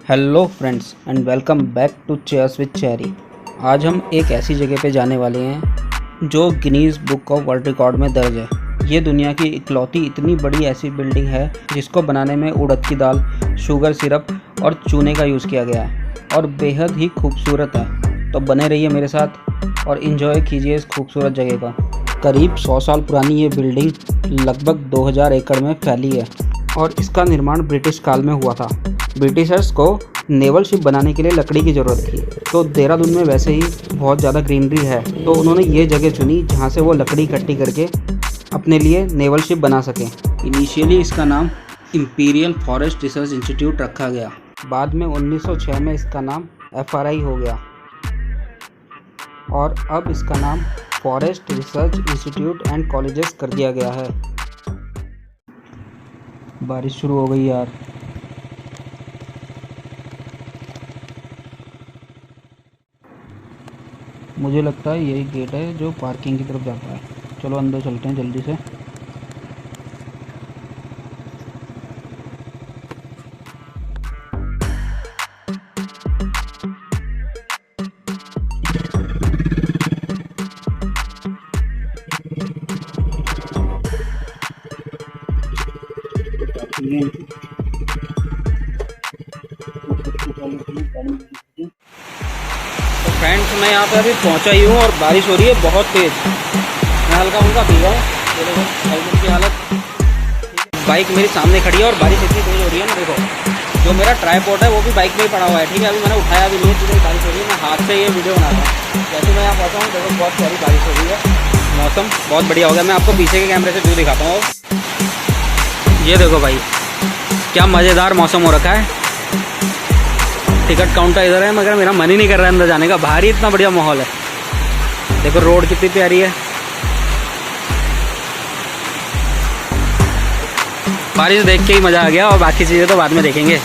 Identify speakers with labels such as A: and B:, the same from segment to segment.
A: Hello friends and welcome back to cheers with Cherry. आज हम एक ऐसी जगह पे जाने वाले हैं जो Guinness book of world record में दर्ज है। ये दुनिया की इकलौती इतनी बड़ी ऐसी बिल्डिंग है जिसको बनाने में उड़द की दाल, शुगर सिरप और चूने का यूज़ किया गया है और बेहद ही खूबसूरत है। तो बने रहिए मेरे साथ और इन्जॉय कीजिए इस खूबसूरत जगह का। करीब 100 साल पुरानी ये बिल्डिंग लगभग 2000 एकड़ में फैली है और इसका निर्माण ब्रिटिश काल में हुआ था। ब्रिटिशर्स को नेवल शिप बनाने के लिए लकड़ी की ज़रूरत थी, तो देहरादून में वैसे ही बहुत ज़्यादा ग्रीनरी है, तो उन्होंने ये जगह चुनी जहाँ से वो लकड़ी इकट्ठी करके अपने लिए नेवल शिप बना सकें। इनिशियली इसका नाम इंपीरियल फॉरेस्ट रिसर्च इंस्टीट्यूट रखा गया। बाद में 1906 में इसका नाम FRI हो गया और अब इसका नाम forest research institute and colleges कर दिया गया है। बारिश शुरू हो गई यार। मुझे लगता है यही गेट है जो पार्किंग की तरफ जाता है। चलो अंदर चलते हैं जल्दी से। तो फ्रेंड्स मैं यहाँ पे अभी पहुँचा ही हूँ और बारिश हो रही है बहुत तेज़। मैं हल्का फुल्का भीगा हूँ। ये देखो साइकिल की हालत। बाइक मेरी सामने खड़ी है और बारिश इतनी तेज़ हो रही है ना। देखो जो मेरा ट्राइपॉड है वो भी बाइक में ही पड़ा हुआ है। ठीक है, अभी मैंने उठाया भी नहीं है क्योंकि बारिश हो रही है। मैं हाथ से ये वीडियो बनाता हूँ। जैसे मैं यहाँ पहुँचा हूँ देखो बहुत सारी बारिश हो रही है। मौसम बहुत बढ़िया हो गया। मैं आपको पीछे के कैमरे से व्यू दिखाता हूँ। ये देखो भाई क्या मज़ेदार मौसम हो रखा है। टिकट काउंटर इधर है मगर मेरा मन ही नहीं कर रहा है अंदर जाने का। बाहर ही इतना बढ़िया माहौल है। देखो रोड कितनी प्यारी है। बारिश देख के ही मज़ा आ गया और बाकी चीज़ें तो बाद में देखेंगे।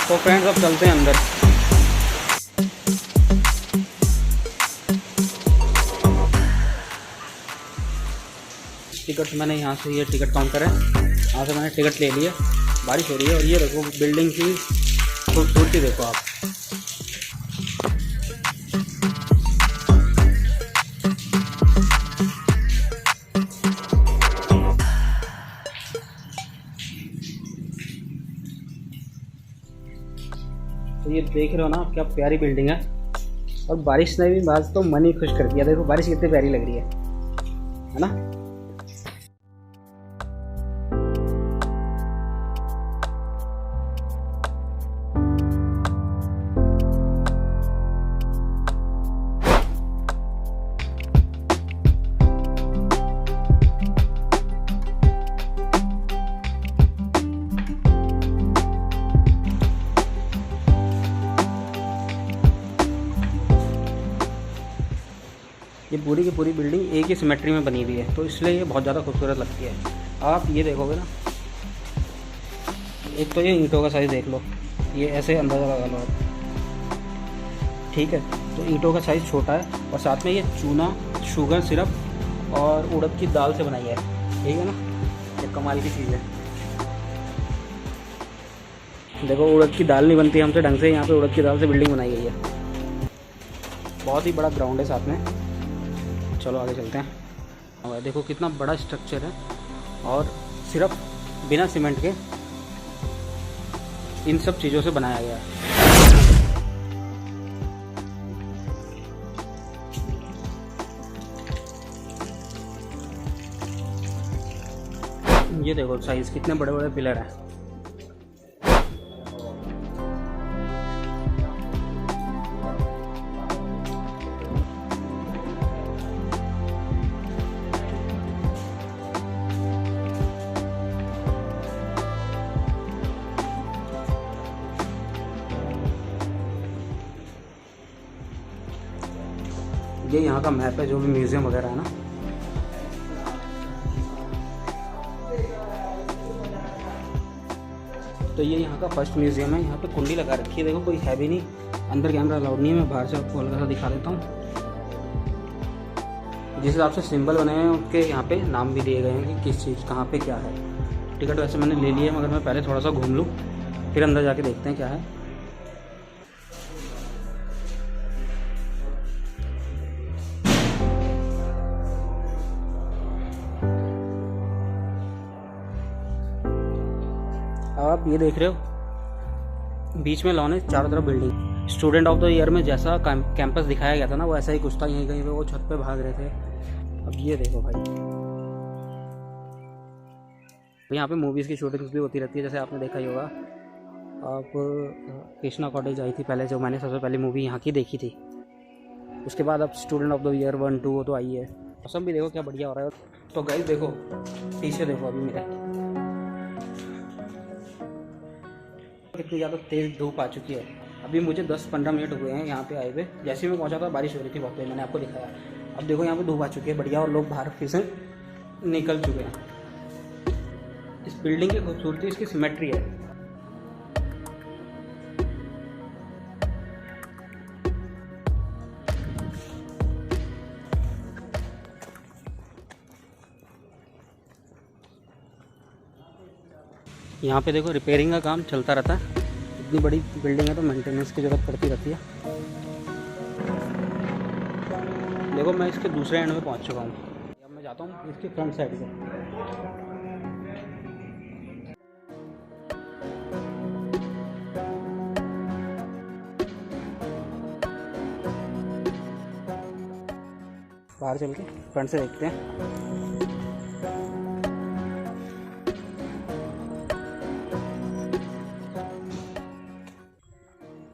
A: तो फ्रेंड्स अब चलते हैं अंदर। टिकट मैंने यहाँ से, ये टिकट काउंटर है, यहाँ से मैंने टिकट ले लिया। बारिश हो रही है और ये देखो बिल्डिंग की खूबसूरती देखो आप। तो ये देख रहे हो ना क्या प्यारी बिल्डिंग है। और बारिश ने भी बात तो मन ही खुश कर दिया। देखो बारिश कितनी प्यारी लग रही है ना। ये पूरी की पूरी बिल्डिंग एक ही सिमेट्री में बनी हुई है, तो इसलिए ये बहुत ज़्यादा खूबसूरत लगती है। आप ये देखोगे ना, एक तो ये ईंटों का साइज़ देख लो, ये ऐसे अंदाज़ा लगा लो आप। ठीक है, तो ईंटों का साइज़ छोटा है और साथ में ये चूना, शुगर सिरप और उड़द की दाल से बनाई है। ठीक है ना, ये कमाल की चीज़ है। देखो उड़द की दाल नहीं बनती हमसे ढंग से, यहाँ पे उड़द की दाल से बिल्डिंग बनाई गई है। बहुत ही बड़ा ग्राउंड है साथ में। चलो आगे चलते हैं। और देखो कितना बड़ा स्ट्रक्चर है और सिर्फ बिना सीमेंट के इन सब चीज़ों से बनाया गया है। ये देखो साइज कितने बड़े बड़े पिलर हैं। ये यहाँ का मैप है जो भी म्यूज़ियम वगैरह है ना। तो ये यहाँ का फर्स्ट म्यूज़ियम है। यहाँ पे कुंडी लगा रखी है, देखो कोई है भी नहीं, अंदर कैमरा अलाउड नहीं है। मैं बाहर से आपको हल्का सा दिखा देता हूँ। जिस हिसाब से सिंबल बने हैं उनके यहाँ पे नाम भी दिए गए हैं कि किस चीज़ कहाँ पे क्या है। टिकट वैसे मैंने ले लिया है, मगर मैं पहले थोड़ा सा घूम लूँ, फिर अंदर जाके देखते हैं क्या है। आप ये देख रहे हो बीच में लॉन है, चारों तरफ building. Student of the year में जैसा कैंपस दिखाया गया था ना, वो ऐसा ही कुछ था। यहीं कहीं पे वो छत पे भाग रहे थे। अब ये देखो भाई, यहाँ पे मूवीज़ की शूटिंग्स भी होती रहती है, जैसे आपने देखा ही होगा। आप कृष्णा कॉटेज आई थी पहले, जो मैंने सबसे पहली मूवी यहाँ की देखी थी। उसके बाद अब स्टूडेंट ऑफ द ईयर 1, 2 वो तो आई है। मौसम भी देखो क्या बढ़िया हो रहा है। तो गाइस देखो पीछे देखो, अभी मेरे कितनी ज़्यादा तेज़ धूप आ चुकी है। अभी मुझे 10-15 मिनट हुए हैं यहाँ पे आए हुए। जैसे ही मैं पहुँचा था बारिश हो रही थी बहुत तेज, मैंने आपको दिखाया। अब देखो यहाँ पे धूप आ चुकी है बढ़िया, और लोग बाहर फिर से निकल चुके हैं। इस बिल्डिंग की खूबसूरती इसकी सिमेट्री है। यहाँ पे देखो रिपेयरिंग का काम चलता रहता है। इतनी बड़ी बिल्डिंग है तो मेंटेनेंस की ज़रूरत पड़ती रहती है। देखो मैं इसके दूसरे एंड में पहुँच चुका हूँ। अब मैं जाता हूँ इसकी फ्रंट साइड से। बाहर चल के फ्रंट से देखते हैं।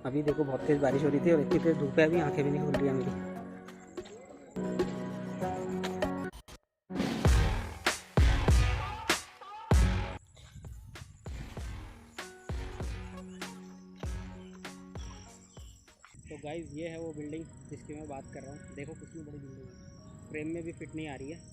A: अभी देखो बहुत तेज़ बारिश हो रही थी और इतनी तेज़ धूप है, अभी आंखें भी नहीं खुल रही है मेरी। तो गाइस ये है वो बिल्डिंग जिसकी मैं बात कर रहा हूँ। देखो कितनी बड़ी बिल्डिंग है, फ्रेम में भी फिट नहीं आ रही है।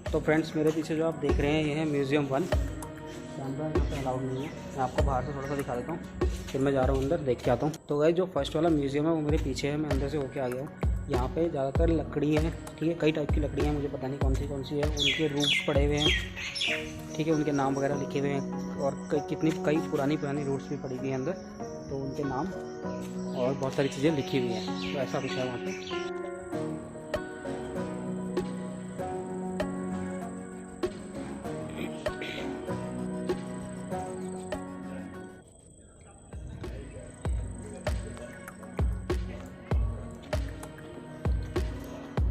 A: तो फ्रेंड्स मेरे पीछे जो आप देख रहे हैं ये है म्यूज़ियम 1। कैमरा यहाँ पे अलाउड नहीं है, मैं आपको बाहर से थोड़ा सा दिखा देता हूँ, फिर मैं जा रहा हूँ अंदर देख के आता हूँ। तो गाइस जो फर्स्ट वाला म्यूज़ियम है वो मेरे पीछे है, मैं अंदर से होके आ गया हूँ। यहाँ पे ज़्यादातर लकड़ी है, ठीक है, कई टाइप की लकड़ियाँ हैं, मुझे पता नहीं कौन सी है। उनके रूट्स पड़े हुए हैं, ठीक है, उनके नाम वगैरह लिखे हुए हैं, और कई पुरानी रूट्स भी पड़ी हुई हैं अंदर, तो उनके नाम और बहुत सारी चीज़ें लिखी हुई हैं। तो ऐसा कुछ है वहाँ पर।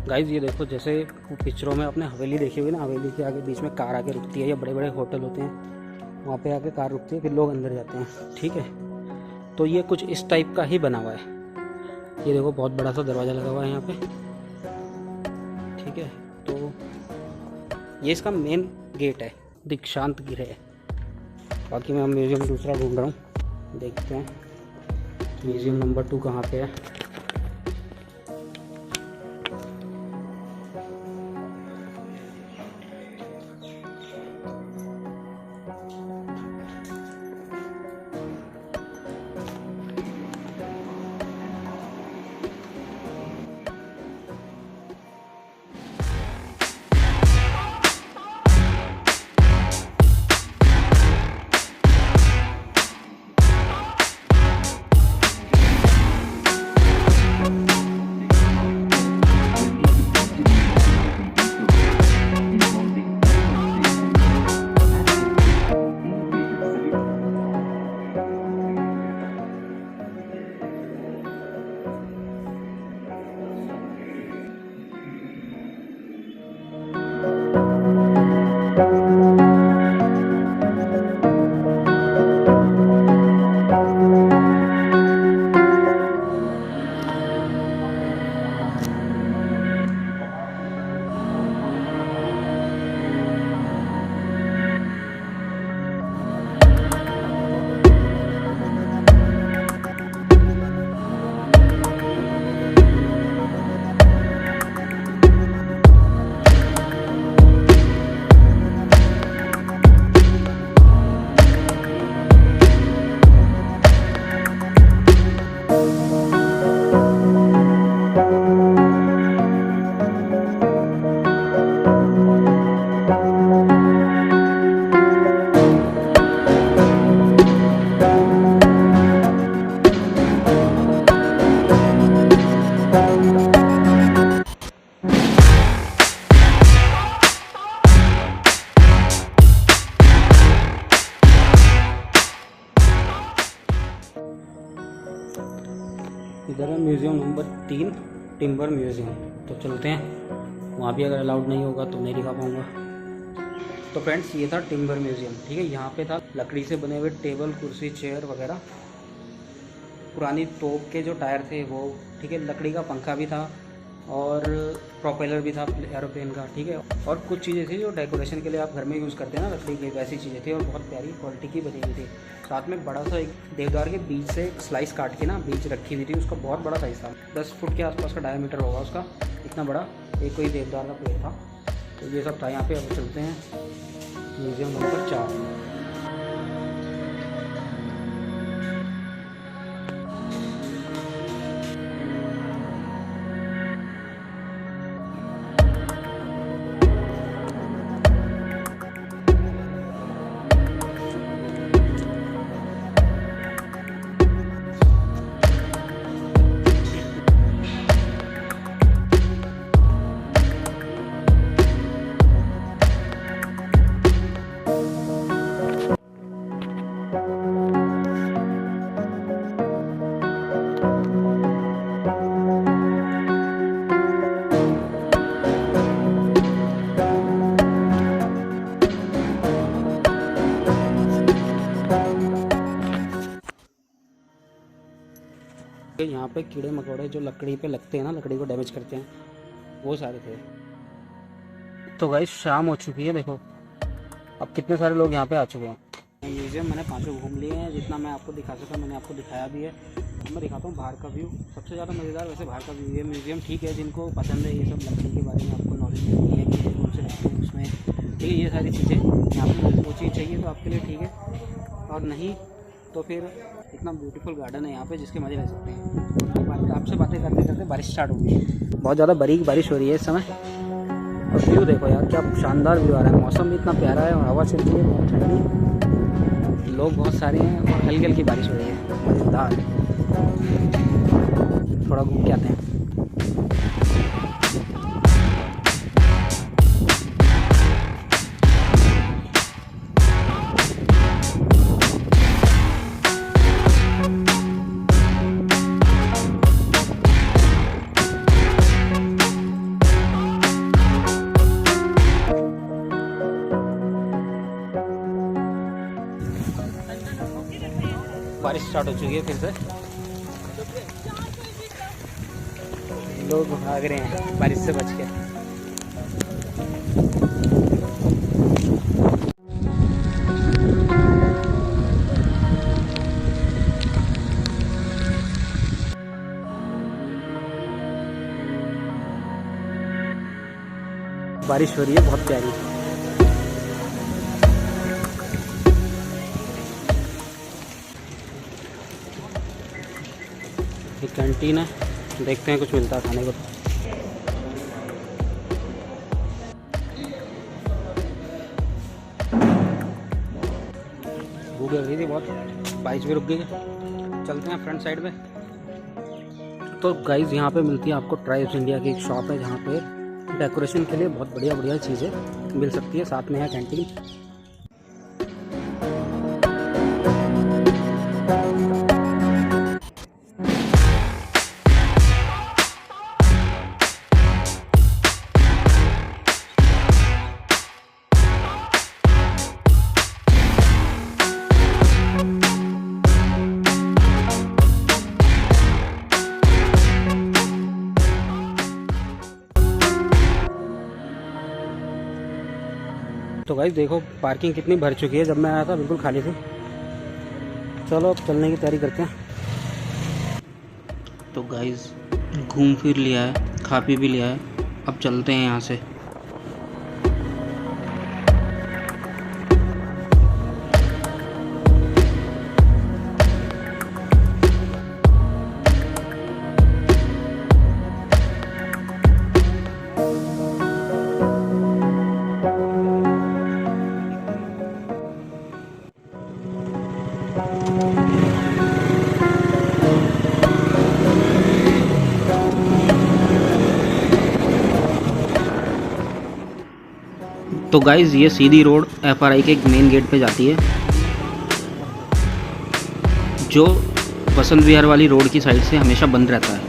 A: गाइज ये देखो, जैसे पिक्चरों में अपने हवेली देखी हुई ना, हवेली के आगे बीच में कार आके रुकती है, या बड़े बड़े होटल होते हैं वहाँ पे आके कार रुकती है, फिर लोग अंदर जाते हैं, ठीक है। तो ये कुछ इस टाइप का ही बना हुआ है। ये देखो बहुत बड़ा सा दरवाज़ा लगा हुआ है यहाँ पे, ठीक है। तो ये इसका मेन गेट है, दीक्षांत गृह है। बाकी मैं म्यूज़ियम दूसरा ढूंढ रहा हूँ, देखते हैं म्यूज़ियम नंबर 2 कहाँ पे है। इधर है म्यूज़ियम नंबर 3, टिम्बर म्यूज़ियम। तो चलते हैं वहाँ भी, अगर अलाउड नहीं होगा तो नहीं दिखा पाऊँगा। तो फ्रेंड्स ये था टिम्बर म्यूज़ियम, ठीक है। यहाँ पे था लकड़ी से बने हुए टेबल, कुर्सी, चेयर वगैरह, पुरानी तोप के जो टायर थे वो, ठीक है। लकड़ी का पंखा भी था और प्रोपेलर भी था एरोप्लेन का, ठीक है। और कुछ चीज़ें थी जो डेकोरेशन के लिए आप घर में यूज़ करते हैं ना, लकड़ी की, वैसी चीज़ें थी और बहुत प्यारी क्वालिटी की बनी हुई थी। साथ में बड़ा सा एक देवदार के बीज से स्लाइस काट के ना बीज रखी हुई थी, उसका बहुत बड़ा साइज़ था, 10 फुट के आसपास का डायमीटर होगा उसका, इतना बड़ा एक कोई देवदार का पेड़ था। तो ये सब था यहाँ पे। अब चलते हैं म्यूज़ियम नंबर 4। यहाँ पे कीड़े मकोड़े जो लकड़ी पे लगते हैं ना, लकड़ी को डैमेज करते हैं, वो सारे थे। तो गाइस शाम हो चुकी है, देखो अब कितने सारे लोग यहाँ पे आ चुके हैं। म्यूज़ियम मैंने 5 घूम लिए हैं, जितना मैं आपको दिखा सका मैंने आपको दिखाया भी है। मैं दिखाता हूँ बाहर का व्यू, सबसे ज़्यादा मज़ेदार वैसे बाहर का व्यू है। म्यूज़ियम ठीक है, जिनको पसंद है ये सब लकड़ी के बारे में आपको नॉलेज मिलती है कि कौन से रखते हैं उसमें, ठीक है, ये सारी चीज़ें यहाँ पर वो चीज़ चाहिए तो आपके लिए ठीक है, और नहीं तो फिर इतना ब्यूटीफुल गार्डन है यहाँ पे जिसके मज़े ले सकते हैं। आपसे बातें करते करते बारिश स्टार्ट हो गई, बहुत ज़्यादा बारीक बारिश हो रही है इस समय। और व्यू देखो यार, क्या शानदार व्यू आ रहा है, मौसम भी इतना प्यारा है और हवा चल रही है बहुत ठंडी, लोग बहुत सारे हैं और हल्की हल्की बारिश हो रही है, मज़ेदार। थोड़ा घूम के आते हैं। बारिश स्टार्ट हो चुकी है फिर से, लोग भाग रहे हैं बारिश से बच के। बारिश हो रही है बहुत प्यारी। एक कैंटीन है, देखते हैं कुछ मिलता है खाने को। भूख लग रही थी बहुत, बारिश भी रुक गई है। चलते हैं फ्रंट साइड में। तो गाइज यहाँ पे मिलती है आपको ट्राइब्स इंडिया की एक शॉप है जहाँ पे डेकोरेशन के लिए बहुत बढ़िया बढ़िया चीज़ें मिल सकती है। साथ में है कैंटीन। तो गाइस देखो पार्किंग कितनी भर चुकी है, जब मैं आया था बिल्कुल खाली थी। चलो अब चलने की तैयारी करते हैं। तो गाइस घूम फिर लिया है, खा पी भी लिया है, अब चलते हैं यहाँ से। तो गाइज ये सीधी रोड FRI के मेन गेट पे जाती है, जो बसंत विहार वाली रोड की साइड से हमेशा बंद रहता है।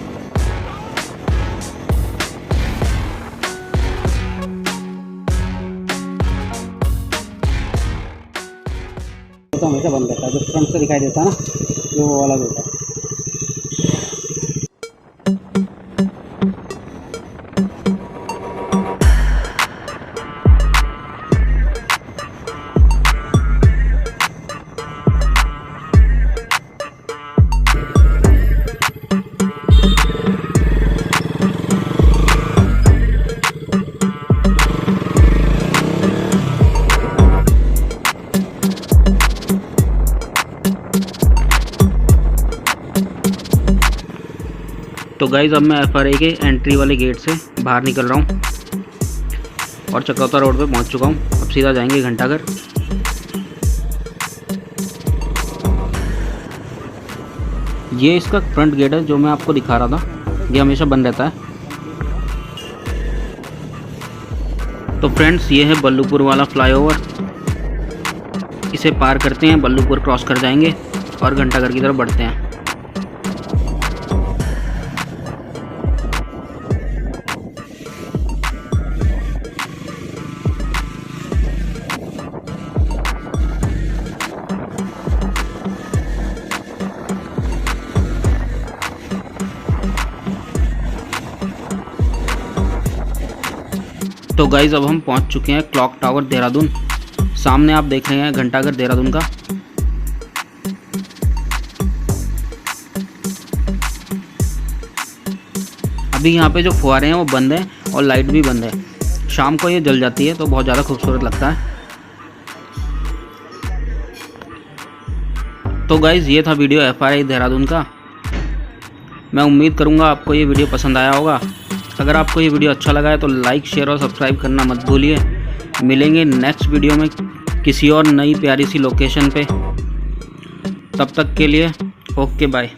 A: तो हमेशा बंद रहता है, जो फ्रंट से दिखाई देता है ना, जो वो वाला देता है। तो गाइज़ अब मैं FRI के एंट्री वाले गेट से बाहर निकल रहा हूँ और चकौता रोड पे पहुँच चुका हूँ। अब सीधा जाएंगे घंटाघर। ये इसका फ्रंट गेट है जो मैं आपको दिखा रहा था, ये हमेशा बंद रहता है। तो फ्रेंड्स ये है बल्लूपुर वाला फ्लाईओवर, इसे पार करते हैं, बल्लूपुर क्रॉस कर जाएंगे और घंटाघर की तरफ बढ़ते हैं। तो गाइज़ अब हम पहुंच चुके हैं क्लॉक टावर देहरादून। सामने आप देख रहे हैं घंटाघर देहरादून का। अभी यहाँ पे जो फुहारे हैं वो बंद हैं और लाइट भी बंद है। शाम को ये जल जाती है तो बहुत ज़्यादा खूबसूरत लगता है। तो गाइज़ ये था वीडियो FRI देहरादून का। मैं उम्मीद करूँगा आपको ये वीडियो पसंद आया होगा। अगर आपको ये वीडियो अच्छा लगा है तो लाइक शेयर और सब्सक्राइब करना मत भूलिए। मिलेंगे नेक्स्ट वीडियो में किसी और नई प्यारी सी लोकेशन पे। तब तक के लिए ओके बाय।